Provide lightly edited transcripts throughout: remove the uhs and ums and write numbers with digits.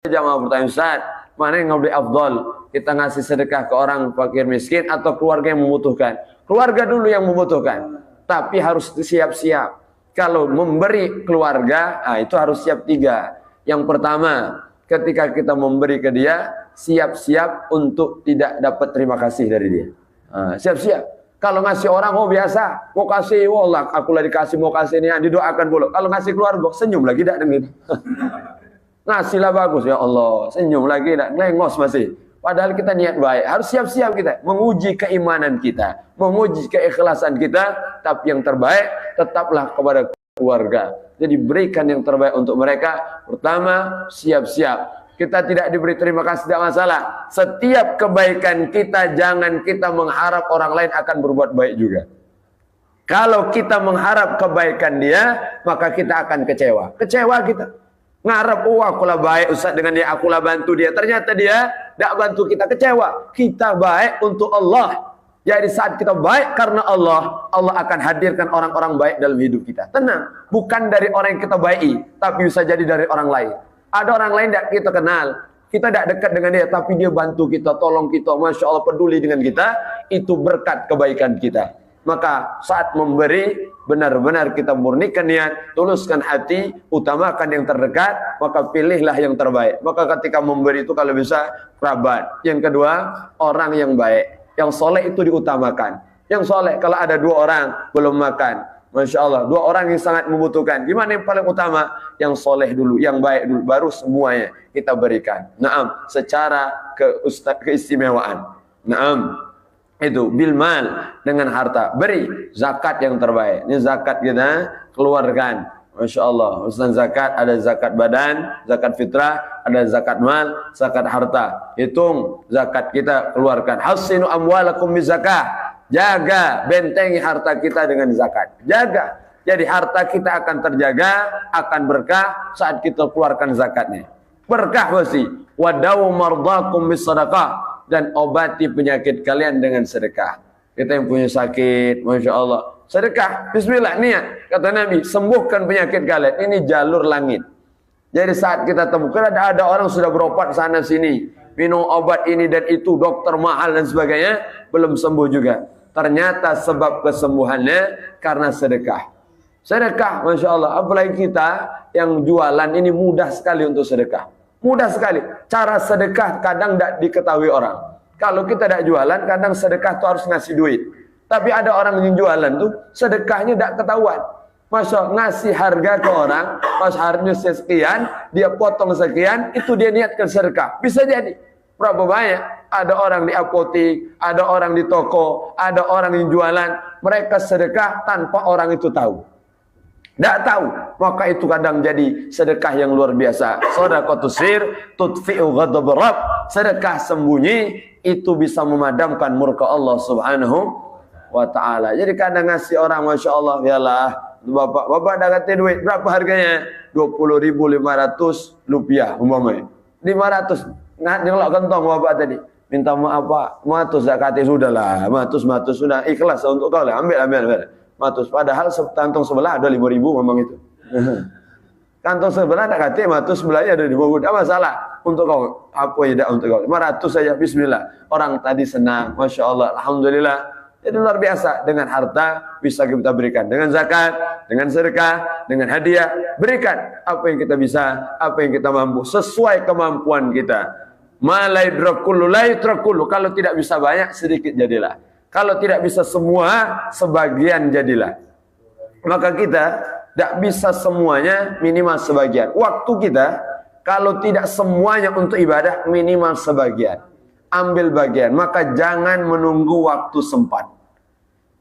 Jamaah bertanya, Ustaz, mana yang lebih afdol? Kita ngasih sedekah ke orang fakir miskin atau keluarga yang membutuhkan? Keluarga dulu yang membutuhkan. Tapi harus siap-siap. Kalau memberi keluarga, itu harus siap 3. Yang pertama, ketika kita memberi ke dia, siap-siap untuk tidak dapat terima kasih dari dia. Siap-siap. Kalau ngasih orang, biasa, mau kasih, wallah, aku lah dikasih, mau kasih ini, didoakan dulu. Kalau ngasih keluarga, senyum lagi, tidak gitu. Ngasihlah bagus, ya Allah, senyum lagi, ngelengos masih. Padahal kita niat baik, harus siap-siap kita menguji keimanan kita, menguji keikhlasan kita. Tapi yang terbaik tetaplah kepada keluarga. Jadi berikan yang terbaik untuk mereka. Pertama, siap-siap. Kita tidak diberi terima kasih, tidak masalah. Setiap kebaikan kita, jangan kita mengharap orang lain akan berbuat baik juga. Kalau kita mengharap kebaikan dia, maka kita akan kecewa. Kecewa kita. Ngarep, akulah baik Ustaz dengan dia, akulah bantu dia. Ternyata dia tidak bantu kita, kecewa. Kita baik untuk Allah. Jadi saat kita baik karena Allah, Allah akan hadirkan orang-orang baik dalam hidup kita. Tenang, bukan dari orang yang kita baiki, tapi bisa jadi dari orang lain. Ada orang lain tidak kita kenal, kita tidak dekat dengan dia, tapi dia bantu kita, tolong kita, Masya Allah, peduli dengan kita. Itu berkat kebaikan kita. Maka saat memberi, benar-benar kita murnikan niat, tuluskan hati, utamakan yang terdekat, maka pilihlah yang terbaik. Maka ketika memberi itu kalau bisa kerabat. Yang kedua, orang yang baik. Yang soleh itu diutamakan. Yang soleh, kalau ada 2 orang belum makan, Masya Allah, 2 orang yang sangat membutuhkan, gimana yang paling utama? Yang soleh dulu, yang baik dulu, baru semuanya kita berikan. Naam, secara keistimewaan. Naam. Itu bilmal, dengan harta. Beri zakat yang terbaik. Ini zakat kita keluarkan. Masya Allah. Ustaz, zakat ada zakat badan, zakat fitrah, ada zakat mal, zakat harta. Hitung zakat kita keluarkan. Hasinu amwalakum bizakah. Jaga, bentengi harta kita dengan zakat. Jaga. Jadi harta kita akan terjaga, akan berkah saat kita keluarkan zakatnya. Berkah pasti. Wadawu mardakum bisadaqah. Dan obati penyakit kalian dengan sedekah. Kita yang punya sakit, Masya Allah, sedekah, bismillah, niat. Kata Nabi, sembuhkan penyakit kalian. Ini jalur langit. Jadi saat kita temukan ada orang sudah berobat sana sini, minum obat ini dan itu, dokter mahal dan sebagainya, belum sembuh juga. Ternyata sebab kesembuhannya karena sedekah. Sedekah, Masya Allah. Apalagi kita yang jualan ini mudah sekali untuk sedekah. Mudah sekali. Cara sedekah kadang tidak diketahui orang. Kalau kita tidak jualan, kadang sedekah itu harus ngasih duit. Tapi ada orang yang jualan tuh, sedekahnya tidak ketahuan. Masya, ngasih harga ke orang, pas harganya sekian, dia potong sekian, itu dia niatkan sedekah. Bisa jadi. Berapa banyak? Ada orang di apotik, ada orang di toko, ada orang yang jualan. Mereka sedekah tanpa orang itu tahu. Tidak tahu, maka itu kadang jadi sedekah yang luar biasa. Shadaqatus sir tudfi'u ghadab Rabb. Sedekah sembunyi itu bisa memadamkan murka Allah Subhanahu wa taala. Jadi kadang ngasih orang, Masya Allah, yalah, bapak dah kata duit, berapa harganya? 20.500 rupiah umpamanya. 500 ngelak kantong bapak tadi. Minta maaf Pak, matus zakatnya sudahlah, matus sudah ikhlas untuk kau lah, ambil. Matus, padahal kantong sebelah ada 5.000 memang itu. Kantong sebelah ada kata, matus sebelahnya ada 5.000. Tidak masalah untuk kau. Apa ya untuk kau? 500 saja, bismillah. Orang tadi senang, Masya Allah, Alhamdulillah. Jadi luar biasa. Dengan harta bisa kita berikan. Dengan zakat, dengan sedekah, dengan hadiah. Berikan apa yang kita bisa, apa yang kita mampu. Sesuai kemampuan kita. Ma la yudrakulu, la yudrakulu. Kalau tidak bisa banyak, sedikit jadilah. Kalau tidak bisa semua, sebagian jadilah. Maka kita tidak bisa semuanya, minimal sebagian. Waktu kita, kalau tidak semuanya untuk ibadah, minimal sebagian. Ambil bagian. Maka jangan menunggu waktu sempat.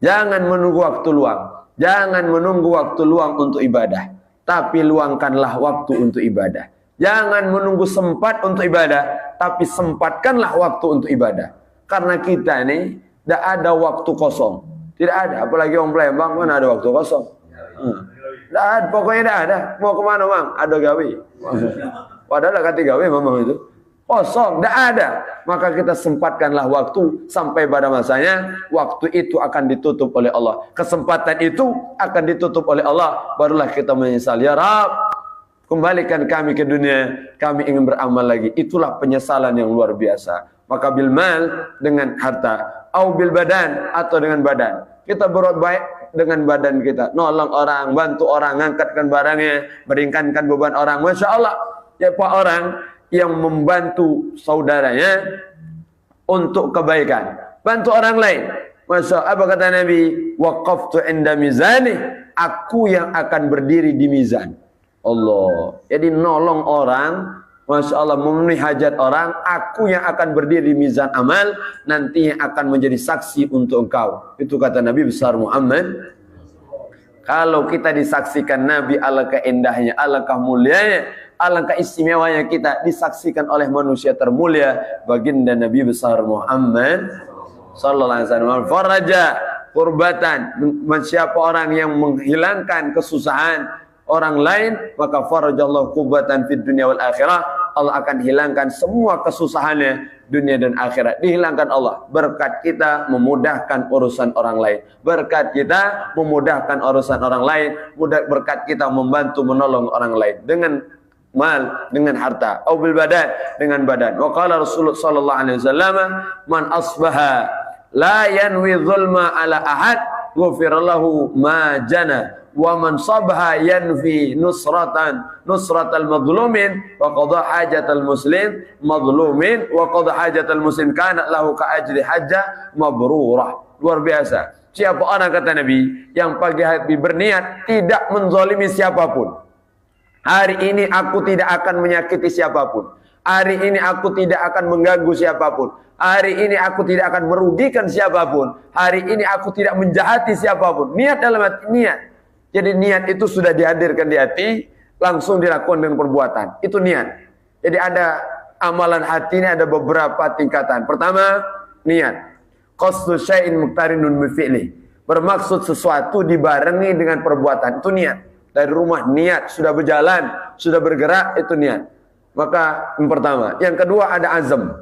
Jangan menunggu waktu luang. Jangan menunggu waktu luang untuk ibadah. Tapi luangkanlah waktu untuk ibadah. Jangan menunggu sempat untuk ibadah, tapi sempatkanlah waktu untuk ibadah. Karena kita ini tidak ada waktu kosong. Tidak ada. Apalagi orang Palembang, mana ada waktu kosong. Tidak ada. Pokoknya tidak ada. Mau kemana Bang? Ada gawe. Padahal kata gawe memang itu. Kosong. Tidak ada. Maka kita sempatkanlah waktu. Sampai pada masanya. Waktu itu akan ditutup oleh Allah. Kesempatan itu akan ditutup oleh Allah. Barulah kita menyesal. Ya Rabb, Kembalikan kami ke dunia, kami ingin beramal lagi. Itulah penyesalan yang luar biasa. Maka bil mal, dengan harta, au bil badan, atau dengan badan. Kita berbuat baik dengan badan kita, nolong orang, bantu orang, ngangkatkan barangnya, meringankan beban orang. Masya Allah, siapa orang yang membantu saudaranya untuk kebaikan, bantu orang lain. Masya Allah, apa kata Nabi? Waqaftu inda mizani, aku yang akan berdiri di mizan. Allah. Jadi nolong orang, Masya Allah, memenuhi hajat orang, aku yang akan berdiri di mizan amal, nanti yang akan menjadi saksi untuk engkau. Itu kata Nabi besar Muhammad. Kalau kita disaksikan Nabi, alangkah indahnya, alangkah mulianya, alangkah istimewanya kita disaksikan oleh manusia termulia, baginda Nabi besar Muhammad sallallahu alaihi wasallam. Faraja kurbatan, siapa orang yang menghilangkan kesusahan orang lain, maka farajallahu kurbatan fid dunya wal akhirah, Allah akan hilangkan semua kesusahannya dunia dan akhirat. Dihilangkan Allah berkat kita memudahkan urusan orang lain, berkat kita memudahkan urusan orang lain, berkat kita membantu menolong orang lain dengan mal, dengan harta, au bil badan, dengan badan. Wa qala Rasulullah sallallahu alaihi wasallam, man asbaha la yanwi zulma ala ahad ghufira lahu ma jana wa man sabha yanfi nusratal madlumin wa qada hajatal muslim madlumin wa qada hajatal muslim kana lahu ka ajri hajjah mabrurah. Luar biasa. Siapa orang, kata Nabi, yang pagi hari berniat tidak menzalimi siapapun, hari ini aku tidak akan menyakiti siapapun, hari ini aku tidak akan mengganggu siapapun, hari ini aku tidak akan merugikan siapapun, hari ini aku tidak menjahati siapapun. Niat dalam hati, niat. Jadi niat itu sudah dihadirkan di hati, langsung dilakukan dengan perbuatan. Itu niat. Jadi ada amalan hati ini ada beberapa tingkatan. Pertama, niat. Qasdu syai'in muqtarinun bi fi'li. Bermaksud sesuatu dibarengi dengan perbuatan. Itu niat. Dari rumah niat, sudah berjalan, sudah bergerak, itu niat. Maka yang pertama. Yang kedua ada azam.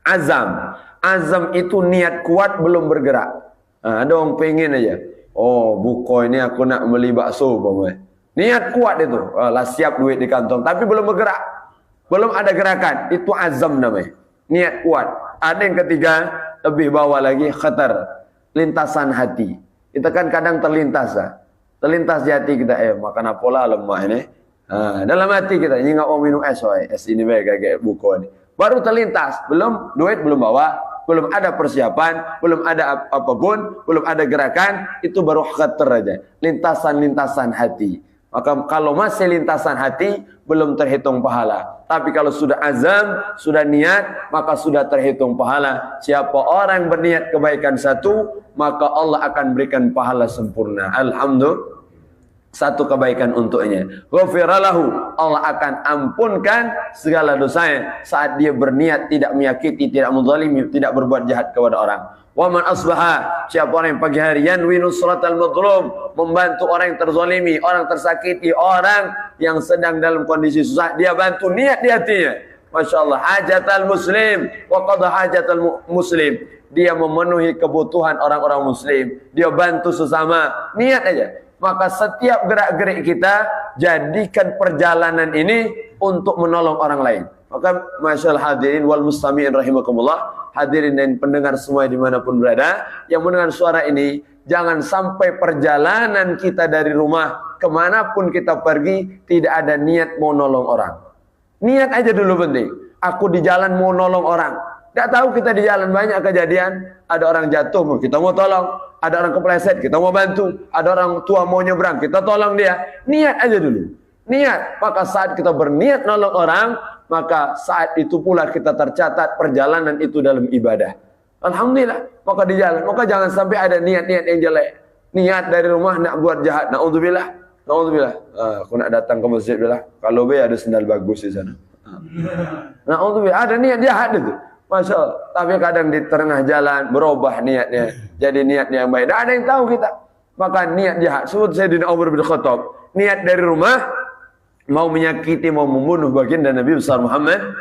Azam itu niat kuat belum bergerak. Nah, ada orang pengen aja. Oh, buko ini aku nak beli bakso, pokoknya. Niat kuat itu, lah siap duit di kantong, tapi belum bergerak, belum ada gerakan. Itu azam namanya, niat kuat. Ada yang ketiga, lebih bawah lagi, khatar, lintasan hati. Kita kan kadang terlintas, terlintas di hati kita, makan apalah lemah ini. Dalam hati kita, ini nggak mau minum es, es ini baik kayak buko ini. Baru terlintas, belum duit belum bawa. Belum ada persiapan, belum ada apapun, belum ada gerakan, itu baru khatar aja. Lintasan-lintasan hati. Maka kalau masih lintasan hati, belum terhitung pahala. Tapi kalau sudah azam, sudah niat, maka sudah terhitung pahala. Siapa orang yang berniat kebaikan satu, maka Allah akan berikan pahala sempurna. Alhamdulillah. Satu kebaikan untuknya. Ghafiralahu, Allah akan ampunkan segala dosanya saat dia berniat tidak menyakiti, tidak menzalimi, tidak berbuat jahat kepada orang. Wa man asbaha, siapa orang yang pagi hari yanwi nusratal madlum, membantu orang yang terzalimi, orang tersakiti, orang yang sedang dalam kondisi susah, dia bantu, niat di hatinya. Masya Allah, hajatal muslim wa qada hajatal muslim, dia memenuhi kebutuhan orang-orang muslim, dia bantu sesama, niat aja. Maka setiap gerak-gerik kita, jadikan perjalanan ini untuk menolong orang lain. Maka masyaallah hadirin wal mustami'in rahimakumullah, hadirin dan pendengar semua dimanapun berada, yang mendengar suara ini, jangan sampai perjalanan kita dari rumah, kemanapun kita pergi, tidak ada niat mau nolong orang. Niat aja dulu penting. Aku di jalan mau nolong orang. Tidak tahu kita di jalan banyak kejadian, ada orang jatuh, kita mau tolong. Ada orang kepleset, kita mau bantu. Ada orang tua mau nyebrang, kita tolong dia. Niat aja dulu. Niat. Maka saat kita berniat nolong orang, maka saat itu pula kita tercatat perjalanan itu dalam ibadah. Alhamdulillah. Maka di jalan. Maka jangan sampai ada niat-niat yang jelek. Niat dari rumah nak buat jahat. Na'udzubillah. Na'udzubillah. Aku nak datang ke masjid bilah. Kalau ada sendal bagus di sana. Na'udzubillah. Ada niat jahat itu. Masya Allah. Tapi kadang di tengah jalan berubah niatnya. Jadi niatnya yang baik. Tidak ada yang tahu kita. Maka niat jahat. Sebut Sayyidina Umar bin Khattab. Niat dari rumah. Mau menyakiti, mau membunuh baginda Nabi besar Muhammad.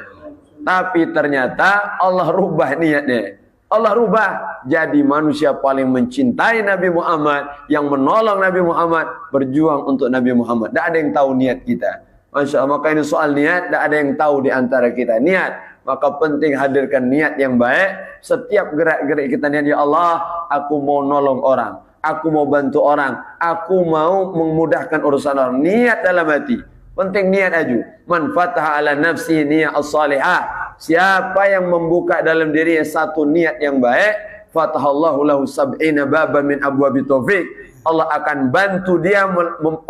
Tapi ternyata Allah rubah niatnya. Allah rubah. Jadi manusia paling mencintai Nabi Muhammad. Yang menolong Nabi Muhammad. Berjuang untuk Nabi Muhammad. Tidak ada yang tahu niat kita. Masya Allah, maka ini soal niat, tidak ada yang tahu di antara kita. Niat, maka penting hadirkan niat yang baik. Setiap gerak-gerik kita niat, ya Allah, aku mau nolong orang, aku mau bantu orang, aku mau memudahkan urusan orang. Niat dalam hati, penting niat aju. Man fataha ala nafsi niat as-salihah. Siapa yang membuka dalam dirinya satu niat yang baik, fatahallahu lahu sab'ina baban min abwabi taufik. Allah akan bantu dia,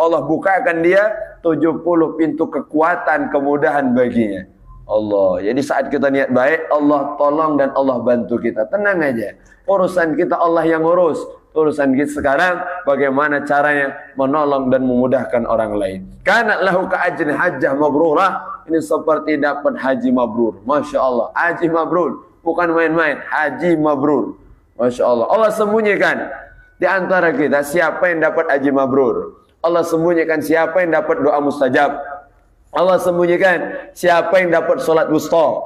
Allah bukakan dia 70 pintu kekuatan, kemudahan baginya. Allah. Jadi saat kita niat baik, Allah tolong dan Allah bantu kita. Tenang aja. Urusan kita Allah yang urus. Urusan kita sekarang bagaimana caranya menolong dan memudahkan orang lain. Kana lahu ka ajri hajjah mabrurah. Ini seperti dapat haji mabrur. Masya Allah. Haji mabrur. Bukan main-main. Haji mabrur. Masya Allah. Allah sembunyikan di antara kita siapa yang dapat haji mabrur. Allah sembunyikan siapa yang dapat doa mustajab. Allah sembunyikan siapa yang dapat solat wusta.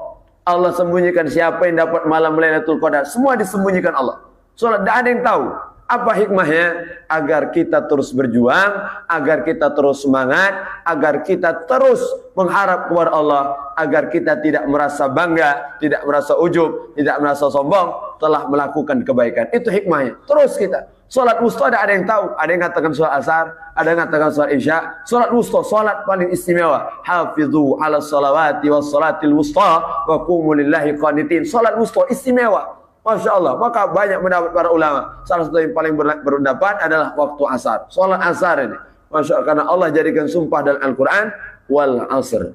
Allah sembunyikan siapa yang dapat malam Lailatul Qadar. Semua disembunyikan Allah. Solat tidak ada yang tahu. Apa hikmahnya? Agar kita terus berjuang, agar kita terus semangat, agar kita terus mengharap kepada Allah, agar kita tidak merasa bangga, tidak merasa ujub, tidak merasa sombong telah melakukan kebaikan. Itu hikmahnya. Terus kita. Salat wusta ada yang tahu, ada yang katakan salat asar, ada yang katakan salat isya. Salat wusta, salat paling istimewa. Hafizu ala salawati was salatil wusta wa qumu lillahi qanitin. Salat wusta istimewa. Masya Allah. Maka banyak mendapat para ulama. Salah satu yang paling berpendapat adalah waktu asar. Salat asar ini. Masya Allah. Karena Allah jadikan sumpah dalam Al-Quran. Wal asr.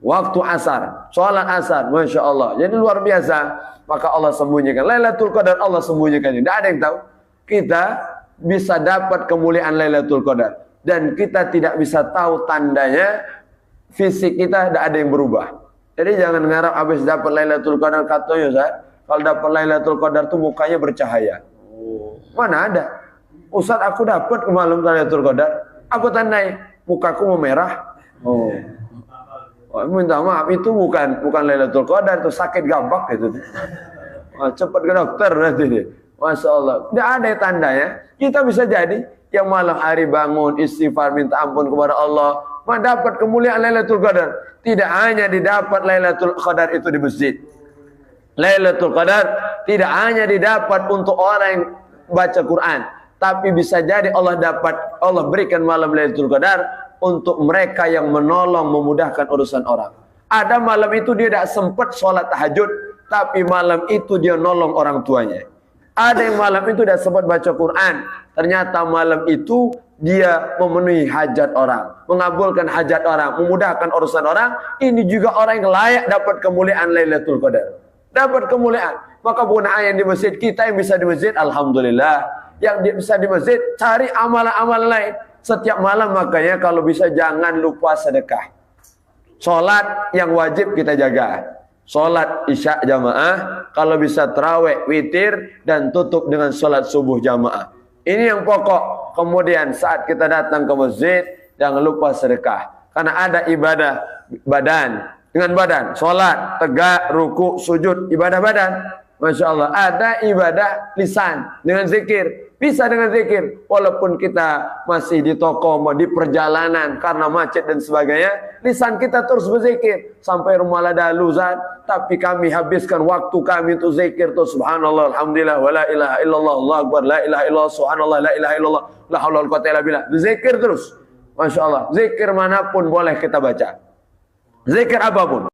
Waktu asar. Salat asar. Masya Allah. Jadi luar biasa. Maka Allah sembunyikan. Lailatul Qadar Allah sembunyikan. Tidak ada yang tahu. Kita bisa dapat kemuliaan Lailatul Qadar. Dan kita tidak bisa tahu tandanya. Fisik kita tidak ada yang berubah. Jadi jangan ngarap habis dapat Lailatul Qadar. Katanya Ustaz. Kalau dapat Lailatul Qadar itu mukanya bercahaya. Mana ada? Ustaz aku dapat malam Lailatul Qadar. Aku tandai mukaku mau merah. Oh, minta maaf itu bukan Lailatul Qadar, itu sakit gambak itu. Cepat ke dokter nanti. Masya Allah. Tidak ada tandanya. Kita bisa jadi yang malam hari bangun istighfar minta ampun kepada Allah, mendapat kemuliaan Lailatul Qadar. Tidak hanya didapat Lailatul Qadar itu di masjid. Lailatul Qadar tidak hanya didapat untuk orang yang baca Quran, tapi bisa jadi Allah berikan malam Lailatul Qadar untuk mereka yang menolong memudahkan urusan orang. Ada malam itu dia tidak sempat sholat tahajud, tapi malam itu dia nolong orang tuanya. Ada yang malam itu tidak sempat baca Quran, ternyata malam itu dia memenuhi hajat orang, mengabulkan hajat orang, memudahkan urusan orang. Ini juga orang yang layak dapat kemuliaan Lailatul Qadar. Dapat kemuliaan. Maka bukan hanya di masjid, kita yang bisa di masjid, alhamdulillah. Yang bisa di masjid, cari amalan-amalan lain. Setiap malam makanya kalau bisa jangan lupa sedekah. Sholat yang wajib kita jaga. Sholat isya jamaah, kalau bisa tarawih, witir, dan tutup dengan sholat subuh jamaah. Ini yang pokok. Kemudian saat kita datang ke masjid, jangan lupa sedekah. Karena ada ibadah badan. Dengan badan, sholat, tegak, ruku, sujud, ibadah badan. Masya Allah. Ada ibadah lisan dengan zikir. Bisa dengan zikir. Walaupun kita masih di toko, di perjalanan, karena macet dan sebagainya. Lisan kita terus berzikir. Sampai rumah ladalu, tapi kami habiskan waktu kami untuk zikir. Tuh, subhanallah, alhamdulillah, wa la ilaha illallah, Allah akbar, la ilaha illallah, subhanallah, la ilaha illallah, la hawla wal quwwata illa billah. Zikir terus. Masya Allah. Zikir manapun boleh kita baca. Zikir apapun.